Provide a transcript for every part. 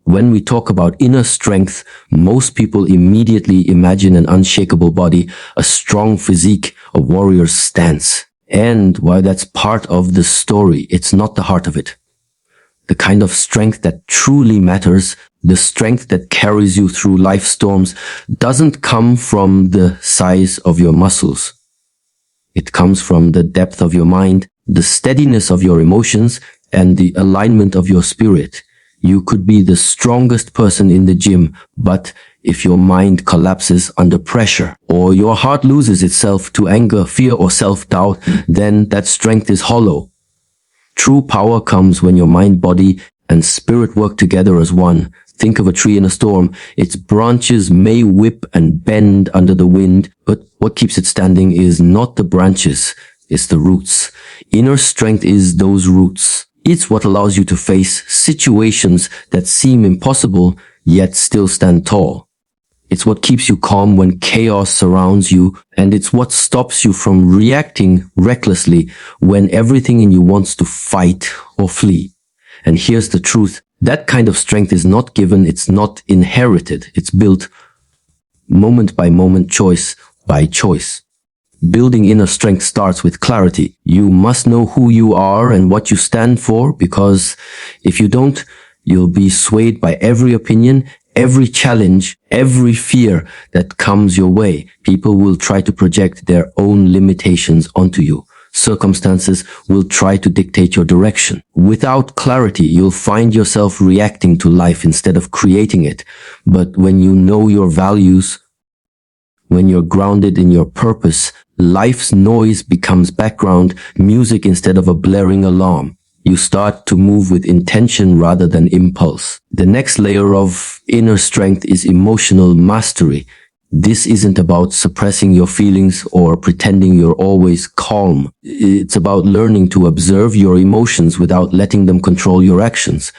When we talk about inner strength, most people immediately imagine an unshakable body, a strong physique, a warrior's stance. And while that's part of the story, it's not the heart of it. The kind of strength that truly matters, the strength that carries you through life storms, doesn't come from the size of your muscles. It comes from the depth of your mind, the steadiness of your emotions, and the alignment of your spirit. You could be the strongest person in the gym, but if your mind collapses under pressure, or your heart loses itself to anger, fear, or self-doubt, then that strength is hollow. True power comes when your mind, body, and spirit work together as one. Think of a tree in a storm. Its branches may whip and bend under the wind, but what keeps it standing is not the branches, it's the roots. Inner strength is those roots. It's what allows you to face situations that seem impossible, yet still stand tall. It's what keeps you calm when chaos surrounds you, and it's what stops you from reacting recklessly when everything in you wants to fight or flee. And here's the truth. That kind of strength is not given, it's not inherited. It's built moment by moment, choice by choice. Building inner strength starts with clarity. You must know who you are and what you stand for, because if you don't, you'll be swayed by every opinion, every challenge, every fear that comes your way. People will try to project their own limitations onto you. Circumstances will try to dictate your direction. Without clarity, you'll find yourself reacting to life instead of creating it. But when you know your values, when you're grounded in your purpose, life's noise becomes background music instead of a blaring alarm. You start to move with intention rather than impulse. The next layer of inner strength is emotional mastery. This isn't about suppressing your feelings or pretending you're always calm. It's about learning to observe your emotions without letting them control your actions.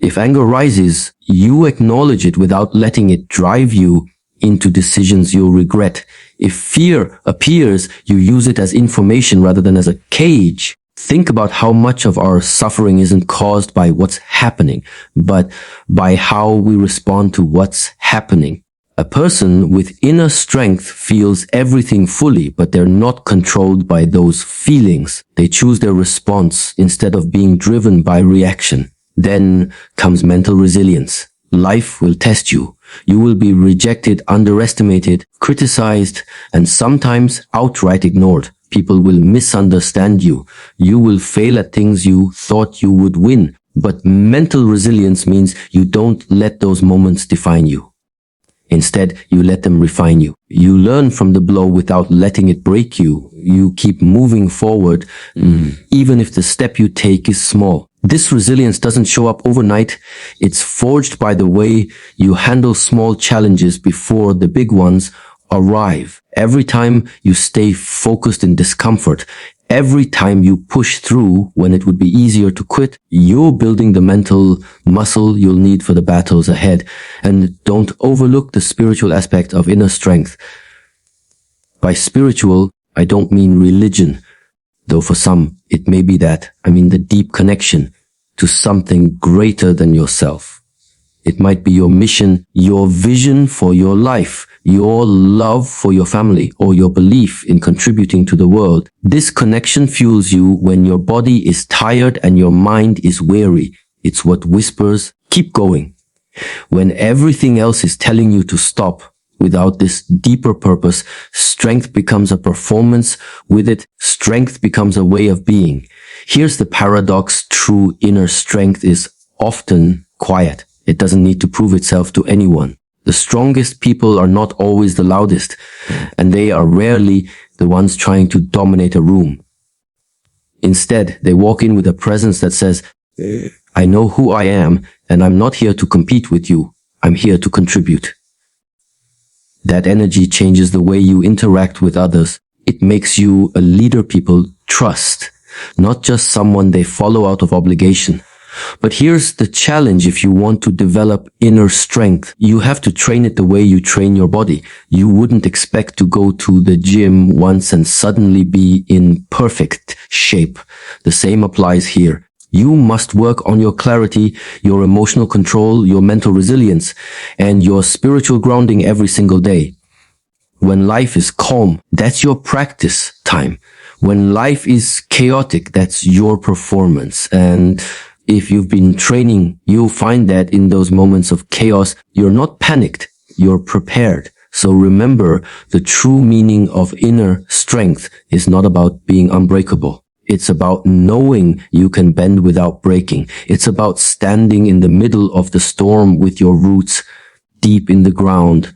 If anger rises, you acknowledge it without letting it drive you into decisions you'll regret. If fear appears, you use it as information rather than as a cage. Think about how much of our suffering isn't caused by what's happening, but by how we respond to what's happening. A person with inner strength feels everything fully, but they're not controlled by those feelings. They choose their response instead of being driven by reaction. Then comes mental resilience. Life will test you. You will be rejected, underestimated, criticized, and sometimes outright ignored. People will misunderstand you. You will fail at things you thought you would win. But mental resilience means you don't let those moments define you. Instead, you let them refine you. You learn from the blow without letting it break you. You keep moving forward, even if the step you take is small. This resilience doesn't show up overnight. It's forged by the way you handle small challenges before the big ones arrive. Every time you stay focused in discomfort, every time you push through when it would be easier to quit, you're building the mental muscle you'll need for the battles ahead. And don't overlook the spiritual aspect of inner strength. By spiritual, I don't mean religion, though for some it may be that. I mean the deep connection to something greater than yourself. It might be your mission, your vision for your life, your love for your family, or your belief in contributing to the world. This connection fuels you when your body is tired and your mind is weary. It's what whispers, keep going. When everything else is telling you to stop, without this deeper purpose, strength becomes a performance. With it, strength becomes a way of being. Here's the paradox. True inner strength is often quiet. It doesn't need to prove itself to anyone. The strongest people are not always the loudest, and they are rarely the ones trying to dominate a room. Instead, they walk in with a presence that says, I know who I am, and I'm not here to compete with you. I'm here to contribute. That energy changes the way you interact with others. It makes you a leader people trust, not just someone they follow out of obligation. But here's the challenge. If you want to develop inner strength, you have to train it the way you train your body. You wouldn't expect to go to the gym once and suddenly be in perfect shape. The same applies here. You must work on your clarity, your emotional control, your mental resilience, and your spiritual grounding every single day. When life is calm, that's your practice time. When life is chaotic, that's your performance. And if you've been training, you'll find that in those moments of chaos, you're not panicked, you're prepared. So remember, the true meaning of inner strength is not about being unbreakable. It's about knowing you can bend without breaking. It's about standing in the middle of the storm with your roots deep in the ground,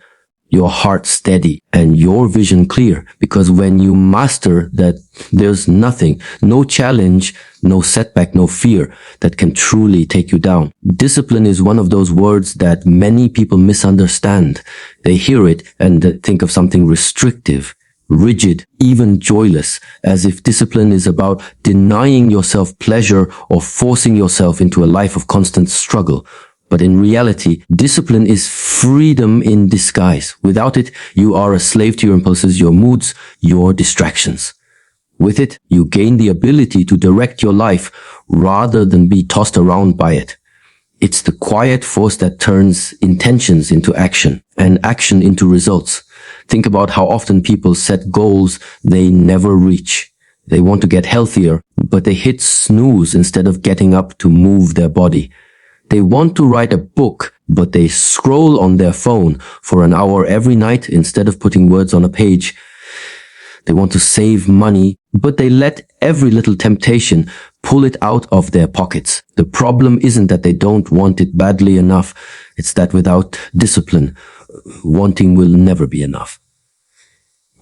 your heart steady and your vision clear. Because when you master that, there's nothing, no challenge, no setback, no fear that can truly take you down. Discipline is one of those words that many people misunderstand. They hear it and think of something restrictive, rigid, even joyless, as if discipline is about denying yourself pleasure or forcing yourself into a life of constant struggle. But in reality, discipline is freedom in disguise. Without it, you are a slave to your impulses, your moods, your distractions. With it, you gain the ability to direct your life rather than be tossed around by it. It's the quiet force that turns intentions into action and action into results. Think about how often people set goals they never reach. They want to get healthier, but they hit snooze instead of getting up to move their body. They want to write a book, but they scroll on their phone for an hour every night instead of putting words on a page. They want to save money, but they let every little temptation pull it out of their pockets. The problem isn't that they don't want it badly enough. It's that without discipline, wanting will never be enough.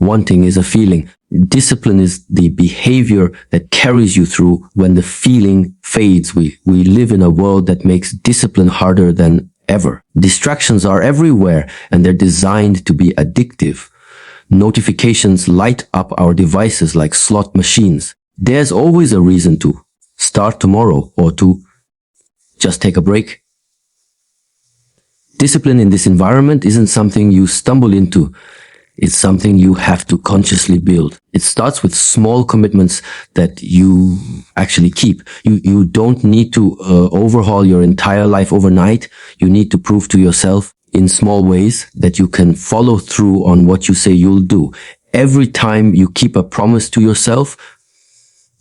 Wanting is a feeling. Discipline is the behavior that carries you through when the feeling fades. We live in a world that makes discipline harder than ever. Distractions are everywhere and they're designed to be addictive. Notifications light up our devices like slot machines. There's always a reason to start tomorrow or to just take a break. Discipline in this environment isn't something you stumble into. It's something you have to consciously build. It starts with small commitments that you actually keep. You don't need to overhaul your entire life overnight. You need to prove to yourself in small ways that you can follow through on what you say you'll do. Every time you keep a promise to yourself,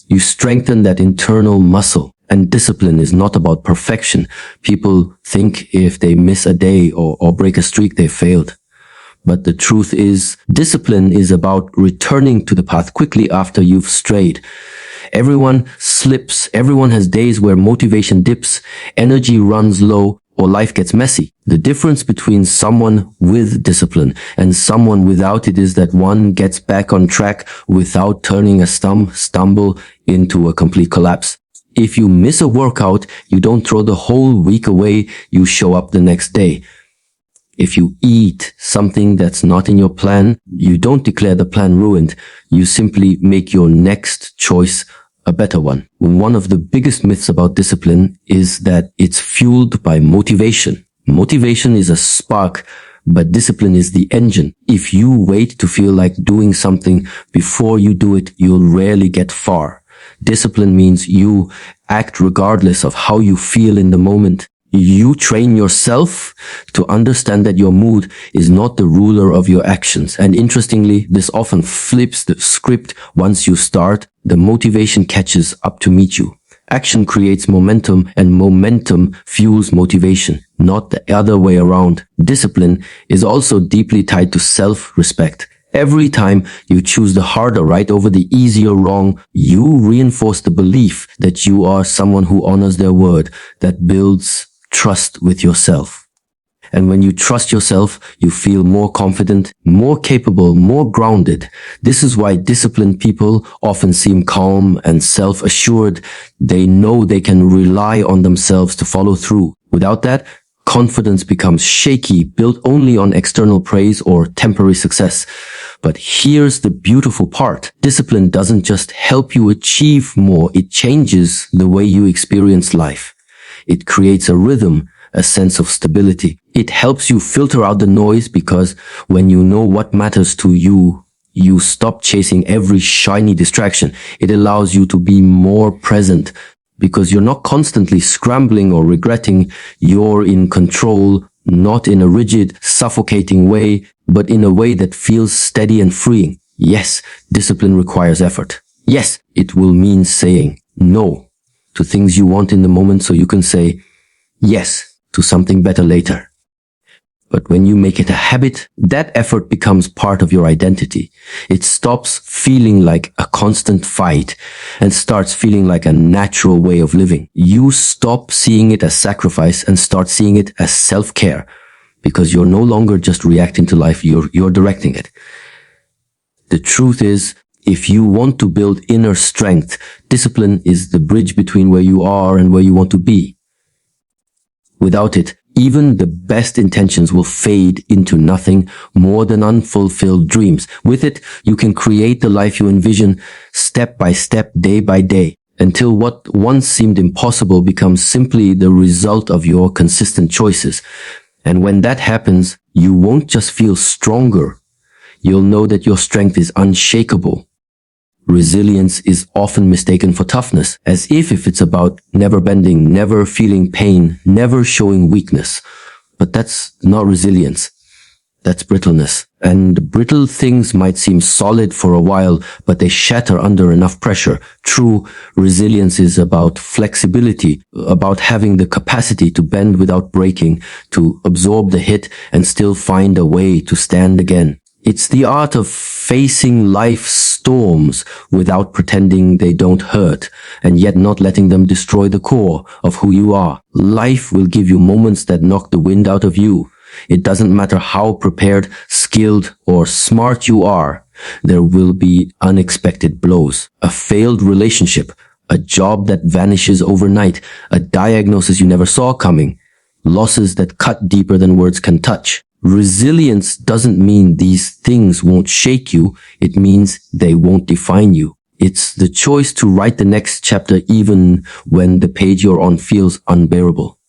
you strengthen that internal muscle. And discipline is not about perfection. People think if they miss a day or break a streak, they failed. But the truth is, discipline is about returning to the path quickly after you've strayed. Everyone slips. Everyone has days where motivation dips, energy runs low, or life gets messy. The difference between someone with discipline and someone without it is that one gets back on track without turning a stumble into a complete collapse. If you miss a workout, you don't throw the whole week away, you show up the next day. If you eat something that's not in your plan, you don't declare the plan ruined. You simply make your next choice a better one. One of the biggest myths about discipline is that it's fueled by motivation. Motivation is a spark, but discipline is the engine. If you wait to feel like doing something before you do it, you'll rarely get far. Discipline means you act regardless of how you feel in the moment. You train yourself to understand that your mood is not the ruler of your actions. And interestingly, this often flips the script. Once you start, the motivation catches up to meet you. Action creates momentum and momentum fuels motivation, not the other way around. Discipline is also deeply tied to self-respect. Every time you choose the harder right over the easier wrong, you reinforce the belief that you are someone who honors their word, that builds trust with yourself. And when you trust yourself, you feel more confident, more capable, more grounded. This is why disciplined people often seem calm and self-assured. They know they can rely on themselves to follow through. Without that, confidence becomes shaky, built only on external praise or temporary success. But here's the beautiful part. Discipline doesn't just help you achieve more, it changes the way you experience life. It creates a rhythm, a sense of stability. It helps you filter out the noise because when you know what matters to you, you stop chasing every shiny distraction. It allows you to be more present, because you're not constantly scrambling or regretting. You're in control, not in a rigid, suffocating way, but in a way that feels steady and freeing. Yes, discipline requires effort. Yes, it will mean saying no to things you want in the moment so you can say yes to something better later. But when you make it a habit, that effort becomes part of your identity. It stops feeling like a constant fight and starts feeling like a natural way of living. You stop seeing it as sacrifice and start seeing it as self-care, because you're no longer just reacting to life, you're directing it. The truth is, if you want to build inner strength, discipline is the bridge between where you are and where you want to be. Without it, even the best intentions will fade into nothing more than unfulfilled dreams. With it, you can create the life you envision step by step, day by day, until what once seemed impossible becomes simply the result of your consistent choices. And when that happens, you won't just feel stronger. You'll know that your strength is unshakable. Resilience is often mistaken for toughness, as if it's about never bending, never feeling pain, never showing weakness. But that's not resilience. That's brittleness. And brittle things might seem solid for a while, but they shatter under enough pressure. True resilience is about flexibility, about having the capacity to bend without breaking, to absorb the hit and still find a way to stand again. It's the art of facing life's storms without pretending they don't hurt, and yet not letting them destroy the core of who you are. Life will give you moments that knock the wind out of you. It doesn't matter how prepared, skilled, or smart you are. There will be unexpected blows. A failed relationship, a job that vanishes overnight, a diagnosis you never saw coming, losses that cut deeper than words can touch. Resilience doesn't mean these things won't shake you. It means they won't define you. It's the choice to write the next chapter even when the page you're on feels unbearable.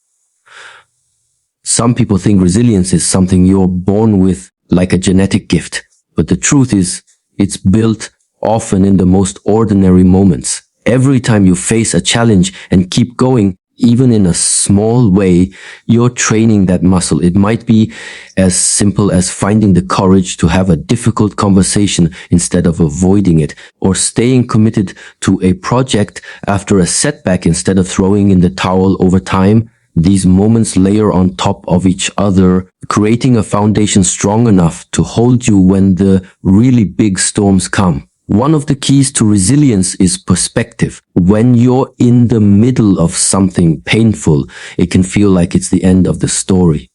Some people think resilience is something you're born with, like a genetic gift. But the truth is, it's built often in the most ordinary moments. Every time you face a challenge and keep going, even in a small way, you're training that muscle. It might be as simple as finding the courage to have a difficult conversation instead of avoiding it, or staying committed to a project after a setback instead of throwing in the towel over time. These moments layer on top of each other, creating a foundation strong enough to hold you when the really big storms come. One of the keys to resilience is perspective. When you're in the middle of something painful, it can feel like it's the end of the story.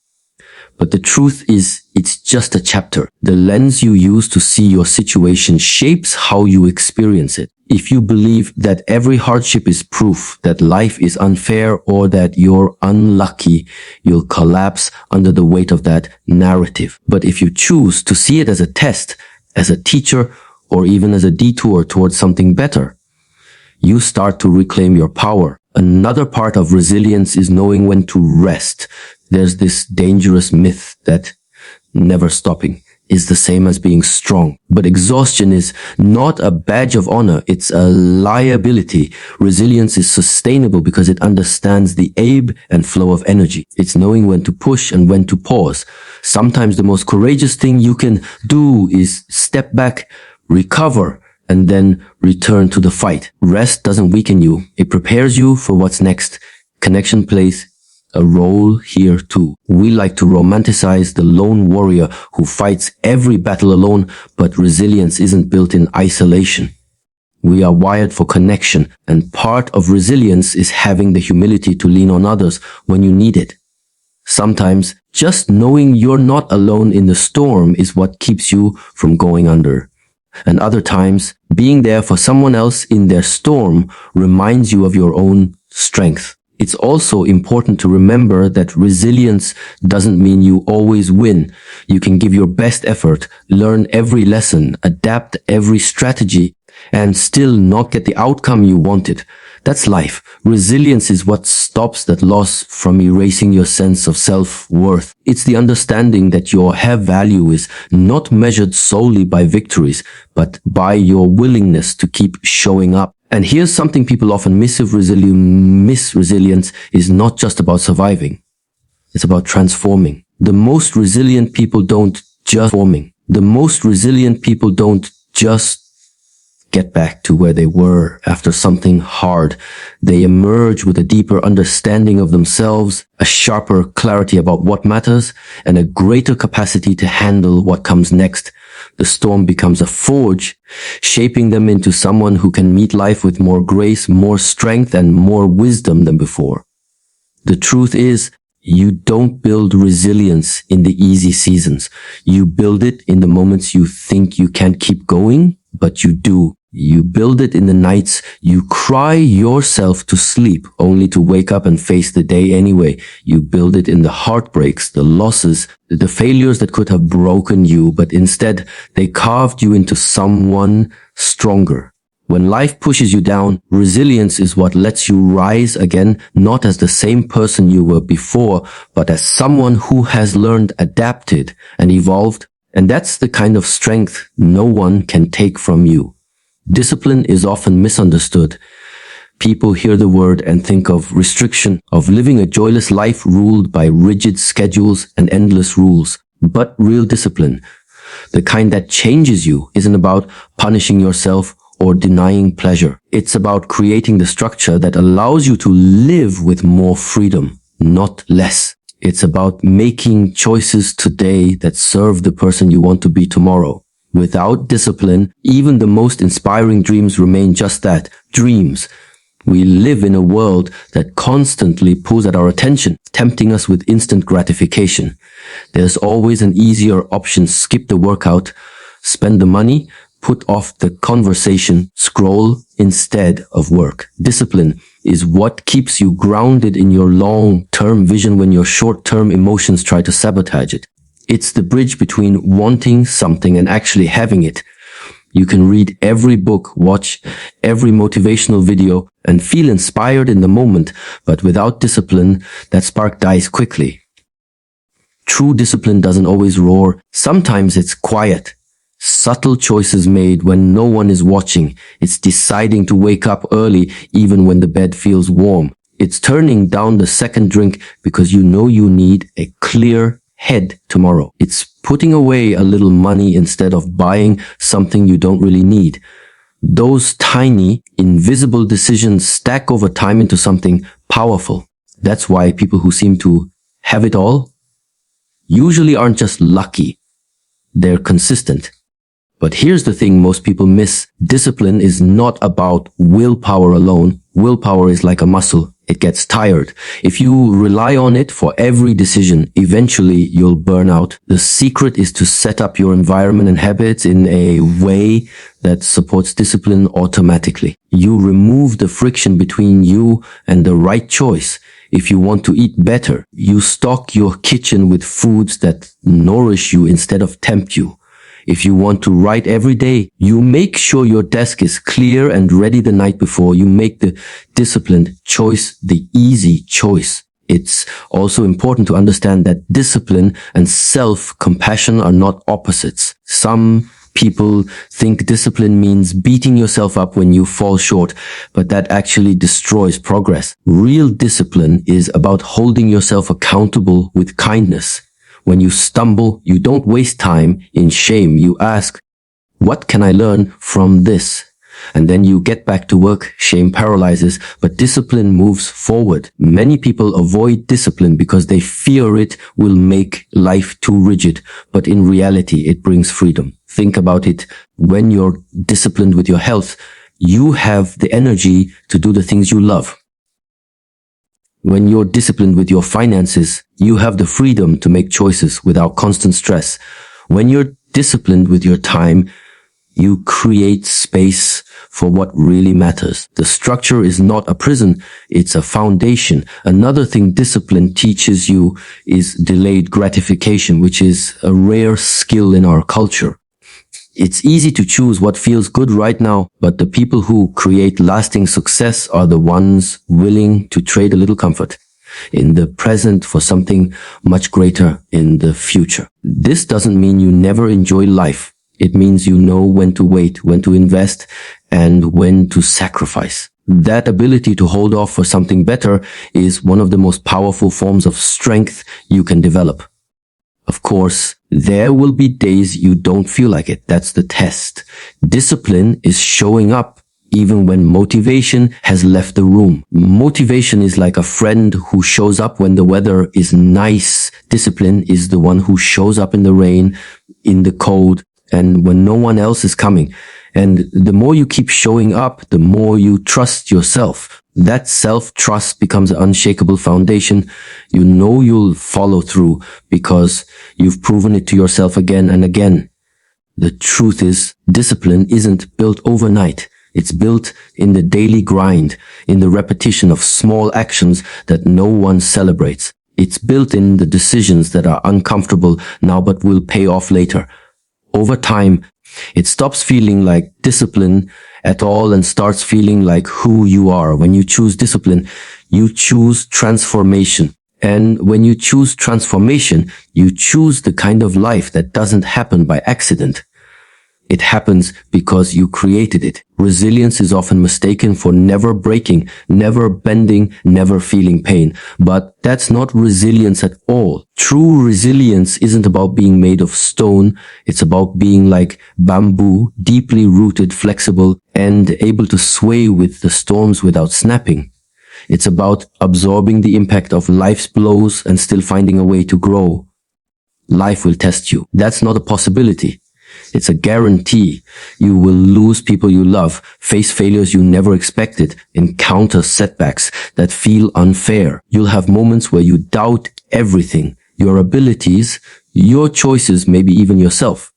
But the truth is, it's just a chapter. The lens you use to see your situation shapes how you experience it. If you believe that every hardship is proof that life is unfair or that you're unlucky, you'll collapse under the weight of that narrative. But if you choose to see it as a test, as a teacher, or even as a detour towards something better, you start to reclaim your power. Another part of resilience is knowing when to rest. There's this dangerous myth that never stopping is the same as being strong. But exhaustion is not a badge of honor. It's a liability. Resilience is sustainable because it understands the ebb and flow of energy. It's knowing when to push and when to pause. Sometimes the most courageous thing you can do is step back, recover, and then return to the fight. Rest doesn't weaken you. It prepares you for what's next. Connection plays a role here too. We like to romanticize the lone warrior who fights every battle alone, but resilience isn't built in isolation. We are wired for connection, and part of resilience is having the humility to lean on others when you need it. Sometimes, just knowing you're not alone in the storm is what keeps you from going under. And other times, being there for someone else in their storm reminds you of your own strength. It's also important to remember that resilience doesn't mean you always win. You can give your best effort, learn every lesson, adapt every strategy, and still not get the outcome you wanted. That's life. Resilience is what stops that loss from erasing your sense of self-worth. It's the understanding that your value is not measured solely by victories, but by your willingness to keep showing up. And here's something people often miss: resilience is not just about surviving. It's about transforming. The most resilient people don't just get back to where they were after something hard. They emerge with a deeper understanding of themselves, a sharper clarity about what matters, and a greater capacity to handle what comes next. The storm becomes a forge, shaping them into someone who can meet life with more grace, more strength, and more wisdom than before. The truth is, you don't build resilience in the easy seasons. You build it in the moments you think you can't keep going, but you do. You build it in the nights you cry yourself to sleep only to wake up and face the day anyway. You build it in the heartbreaks, the losses, the failures that could have broken you, but instead they carved you into someone stronger. When life pushes you down, resilience is what lets you rise again, not as the same person you were before, but as someone who has learned, adapted, and evolved. And that's the kind of strength no one can take from you. Discipline is often misunderstood. People hear the word and think of restriction, of living a joyless life ruled by rigid schedules and endless rules. But real discipline, the kind that changes you, isn't about punishing yourself or denying pleasure. It's about creating the structure that allows you to live with more freedom, not less. It's about making choices today that serve the person you want to be tomorrow. Without discipline, even the most inspiring dreams remain just that, dreams. We live in a world that constantly pulls at our attention, tempting us with instant gratification. There's always an easier option: skip the workout, spend the money, put off the conversation, scroll instead of work. Discipline is what keeps you grounded in your long-term vision when your short-term emotions try to sabotage it. It's the bridge between wanting something and actually having it. You can read every book, watch every motivational video, and feel inspired in the moment, but without discipline, that spark dies quickly. True discipline doesn't always roar. Sometimes it's quiet. Subtle choices made when no one is watching. It's deciding to wake up early even when the bed feels warm. It's turning down the second drink because you know you need a clear head tomorrow. It's putting away a little money instead of buying something you don't really need. Those tiny, invisible decisions stack over time into something powerful. That's why people who seem to have it all usually aren't just lucky. They're consistent. But here's the thing most people miss. Discipline is not about willpower alone. Willpower is like a muscle. It gets tired. If you rely on it for every decision, eventually you'll burn out. The secret is to set up your environment and habits in a way that supports discipline automatically. You remove the friction between you and the right choice. If you want to eat better, you stock your kitchen with foods that nourish you instead of tempt you. If you want to write every day, you make sure your desk is clear and ready the night before. You make the disciplined choice the easy choice. It's also important to understand that discipline and self-compassion are not opposites. Some people think discipline means beating yourself up when you fall short, but that actually destroys progress. Real discipline is about holding yourself accountable with kindness. When you stumble, you don't waste time in shame. You ask, what can I learn from this? And then you get back to work. Shame paralyzes, but discipline moves forward. Many people avoid discipline because they fear it will make life too rigid. But in reality, it brings freedom. Think about it. When you're disciplined with your health, you have the energy to do the things you love. When you're disciplined with your finances, you have the freedom to make choices without constant stress. When you're disciplined with your time, you create space for what really matters. The structure is not a prison, it's a foundation. Another thing discipline teaches you is delayed gratification, which is a rare skill in our culture. It's easy to choose what feels good right now, but the people who create lasting success are the ones willing to trade a little comfort in the present for something much greater in the future. This doesn't mean you never enjoy life. It means you know when to wait, when to invest, and when to sacrifice. That ability to hold off for something better is one of the most powerful forms of strength you can develop. Of course, there will be days you don't feel like it. That's the test. Discipline is showing up even when motivation has left the room. Motivation is like a friend who shows up when the weather is nice. Discipline is the one who shows up in the rain, in the cold, and when no one else is coming. And the more you keep showing up, the more you trust yourself. That self-trust becomes an unshakable foundation. You know you'll follow through because you've proven it to yourself again and again. The truth is, discipline isn't built overnight. It's built in the daily grind, in the repetition of small actions that no one celebrates. It's built in the decisions that are uncomfortable now but will pay off later. Over time, it stops feeling like discipline at all and starts feeling like who you are. When you choose discipline, you choose transformation. And when you choose transformation, you choose the kind of life that doesn't happen by accident. It happens because you created it. Resilience is often mistaken for never breaking, never bending, never feeling pain. But that's not resilience at all. True resilience isn't about being made of stone. It's about being like bamboo, deeply rooted, flexible, and able to sway with the storms without snapping. It's about absorbing the impact of life's blows and still finding a way to grow. Life will test you. That's not a possibility. It's a guarantee. You will lose people you love, face failures you never expected, encounter setbacks that feel unfair. You'll have moments where you doubt everything, your abilities, your choices, maybe even yourself.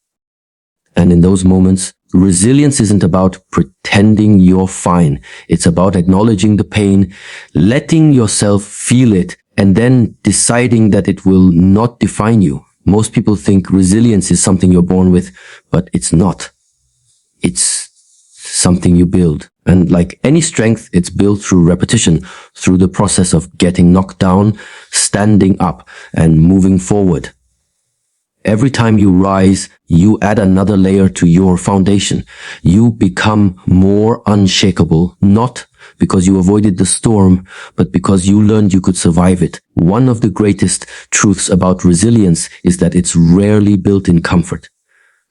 And in those moments, resilience isn't about pretending you're fine. It's about acknowledging the pain, letting yourself feel it, and then deciding that it will not define you. Most people think resilience is something you're born with, but it's not. It's something you build. And like any strength, it's built through repetition, through the process of getting knocked down, standing up, and moving forward. Every time you rise, you add another layer to your foundation. You become more unshakable, not because you avoided the storm, but because you learned you could survive it. One of the greatest truths about resilience is that it's rarely built in comfort.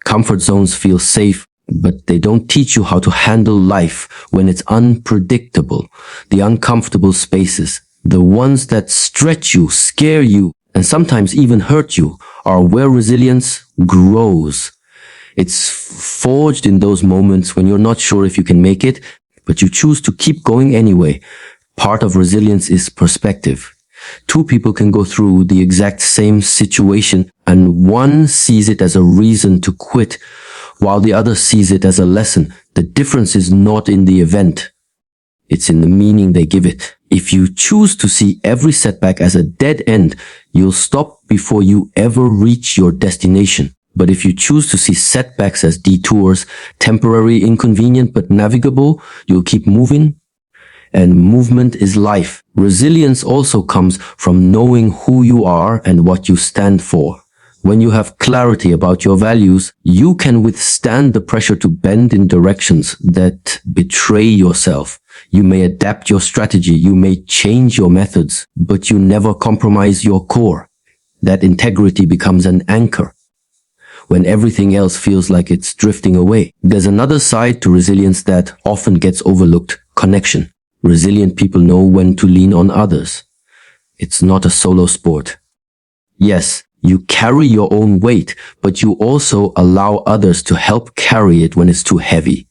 Comfort zones feel safe, but they don't teach you how to handle life when it's unpredictable. The uncomfortable spaces, the ones that stretch you, scare you, and sometimes even hurt you, are where resilience grows. It's forged in those moments when you're not sure if you can make it, but you choose to keep going anyway. Part of resilience is perspective. Two people can go through the exact same situation and one sees it as a reason to quit while the other sees it as a lesson. The difference is not in the event. It's in the meaning they give it. If you choose to see every setback as a dead end, you'll stop before you ever reach your destination. But if you choose to see setbacks as detours, temporary, inconvenient, but navigable, you'll keep moving. And movement is life. Resilience also comes from knowing who you are and what you stand for. When you have clarity about your values, you can withstand the pressure to bend in directions that betray yourself. You may adapt your strategy, you may change your methods, but you never compromise your core. That integrity becomes an anchor when everything else feels like it's drifting away. There's another side to resilience that often gets overlooked: connection. Resilient people know when to lean on others. It's not a solo sport. Yes, you carry your own weight, but you also allow others to help carry it when it's too heavy.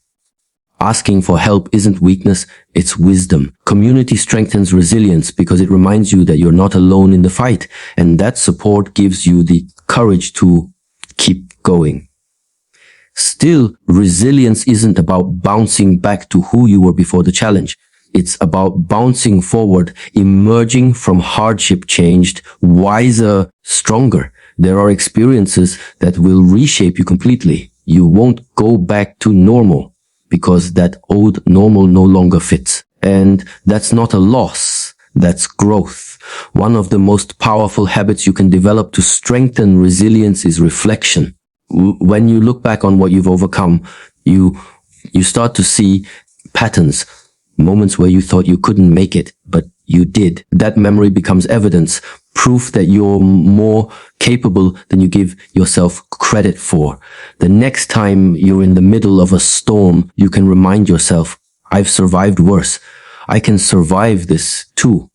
Asking for help isn't weakness, it's wisdom. Community strengthens resilience because it reminds you that you're not alone in the fight, and that support gives you the courage to keep going. Still, resilience isn't about bouncing back to who you were before the challenge. It's about bouncing forward, emerging from hardship changed, wiser, stronger. There are experiences that will reshape you completely. You won't go back to normal because that old normal no longer fits. And that's not a loss. That's growth. One of the most powerful habits you can develop to strengthen resilience is reflection. When you look back on what you've overcome, you start to see patterns, moments where you thought you couldn't make it, but you did. That memory becomes evidence, proof that you're more capable than you give yourself credit for. The next time you're in the middle of a storm, you can remind yourself, I've survived worse. I can survive this too.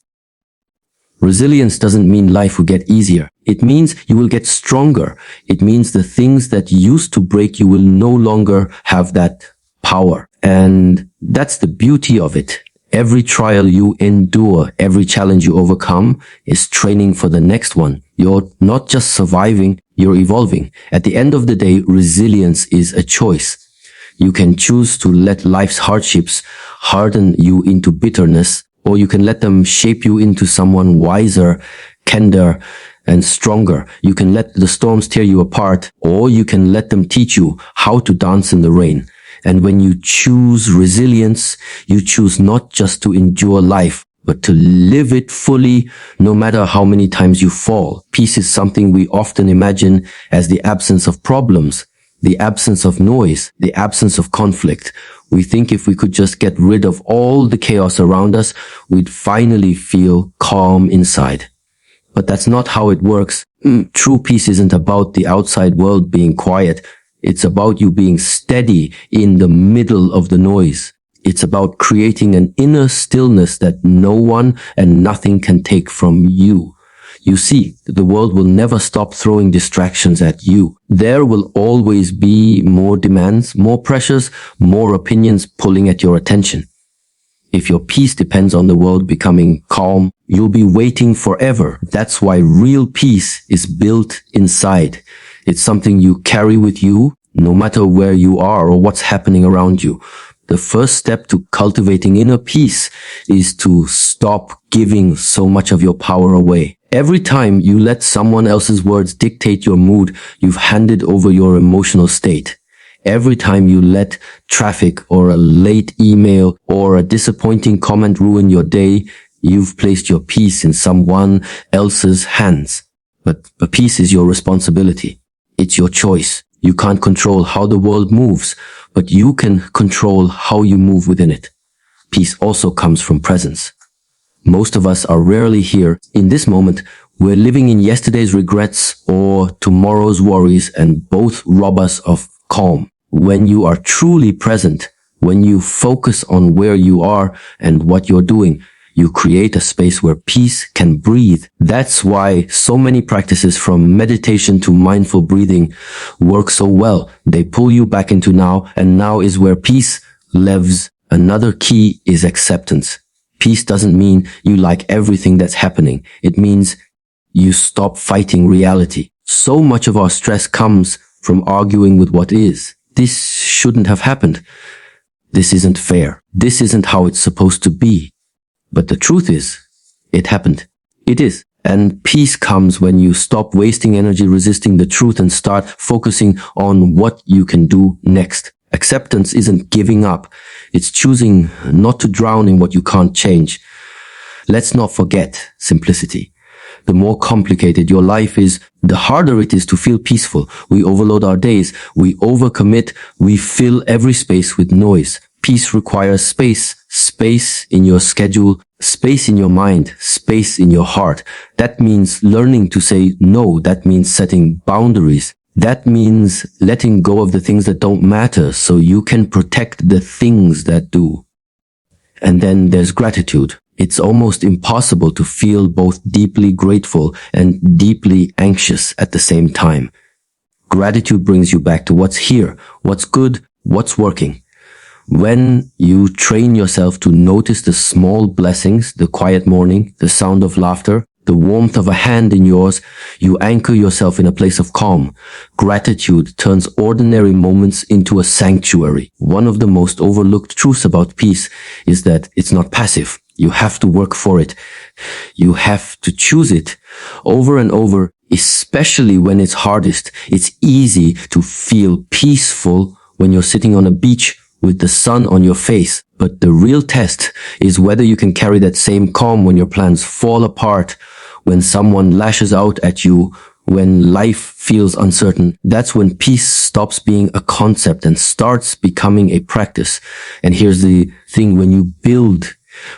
Resilience doesn't mean life will get easier. It means you will get stronger. It means the things that used to break you will no longer have that power. And that's the beauty of it. Every trial you endure, every challenge you overcome is training for the next one. You're not just surviving, you're evolving. At the end of the day, resilience is a choice. You can choose to let life's hardships harden you into bitterness, or you can let them shape you into someone wiser, kinder, and stronger. You can let the storms tear you apart, or you can let them teach you how to dance in the rain. And when you choose resilience, you choose not just to endure life, but to live it fully, no matter how many times you fall. Peace is something we often imagine as the absence of problems, the absence of noise, the absence of conflict. We think if we could just get rid of all the chaos around us, we'd finally feel calm inside. But that's not how it works. True peace isn't about the outside world being quiet. It's about you being steady in the middle of the noise. It's about creating an inner stillness that no one and nothing can take from you. You see, the world will never stop throwing distractions at you. There will always be more demands, more pressures, more opinions pulling at your attention. If your peace depends on the world becoming calm, you'll be waiting forever. That's why real peace is built inside. It's something you carry with you, no matter where you are or what's happening around you. The first step to cultivating inner peace is to stop giving so much of your power away. Every time you let someone else's words dictate your mood, you've handed over your emotional state. Every time you let traffic or a late email or a disappointing comment ruin your day, you've placed your peace in someone else's hands. But peace is your responsibility. It's your choice. You can't control how the world moves, but you can control how you move within it. Peace also comes from presence. Most of us are rarely here. In this moment, we're living in yesterday's regrets or tomorrow's worries, and both rob us of calm. When you are truly present, when you focus on where you are and what you're doing, you create a space where peace can breathe. That's why so many practices from meditation to mindful breathing work so well. They pull you back into now, and now is where peace lives. Another key is acceptance. Peace doesn't mean you like everything that's happening. It means you stop fighting reality. So much of our stress comes from arguing with what is. This shouldn't have happened. This isn't fair. This isn't how it's supposed to be. But the truth is, it happened. It is. And peace comes when you stop wasting energy resisting the truth and start focusing on what you can do next. Acceptance isn't giving up. It's choosing not to drown in what you can't change. Let's not forget simplicity. The more complicated your life is, the harder it is to feel peaceful. We overload our days. We overcommit. We fill every space with noise. Peace requires space. Space in your schedule, space in your mind, space in your heart. That means learning to say no. That means setting boundaries. That means letting go of the things that don't matter so you can protect the things that do. And then there's gratitude. It's almost impossible to feel both deeply grateful and deeply anxious at the same time. Gratitude brings you back to what's here, what's good, what's working. When you train yourself to notice the small blessings, the quiet morning, the sound of laughter, the warmth of a hand in yours, you anchor yourself in a place of calm. Gratitude turns ordinary moments into a sanctuary. One of the most overlooked truths about peace is that it's not passive. You have to work for it. You have to choose it over and over, especially when it's hardest. It's easy to feel peaceful when you're sitting on a beach with the sun on your face. But the real test is whether you can carry that same calm when your plans fall apart, when someone lashes out at you, when life feels uncertain, that's when peace stops being a concept and starts becoming a practice. And here's the thing, when you build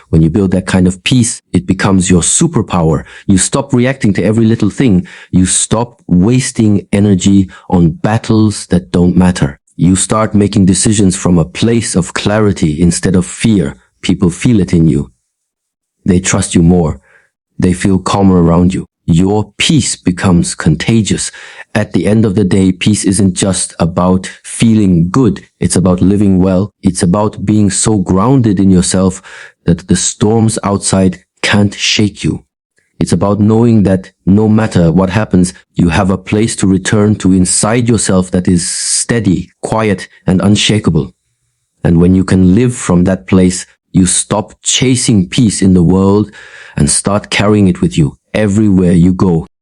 that kind of peace, it becomes your superpower. You stop reacting to every little thing. You stop wasting energy on battles that don't matter. You start making decisions from a place of clarity instead of fear. People feel it in you. They trust you more. They feel calmer around you. Your peace becomes contagious. At the end of the day, peace isn't just about feeling good. It's about living well. It's about being so grounded in yourself that the storms outside can't shake you. It's about knowing that no matter what happens, you have a place to return to inside yourself that is steady, quiet, and unshakable. And when you can live from that place, you stop chasing peace in the world and start carrying it with you everywhere you go.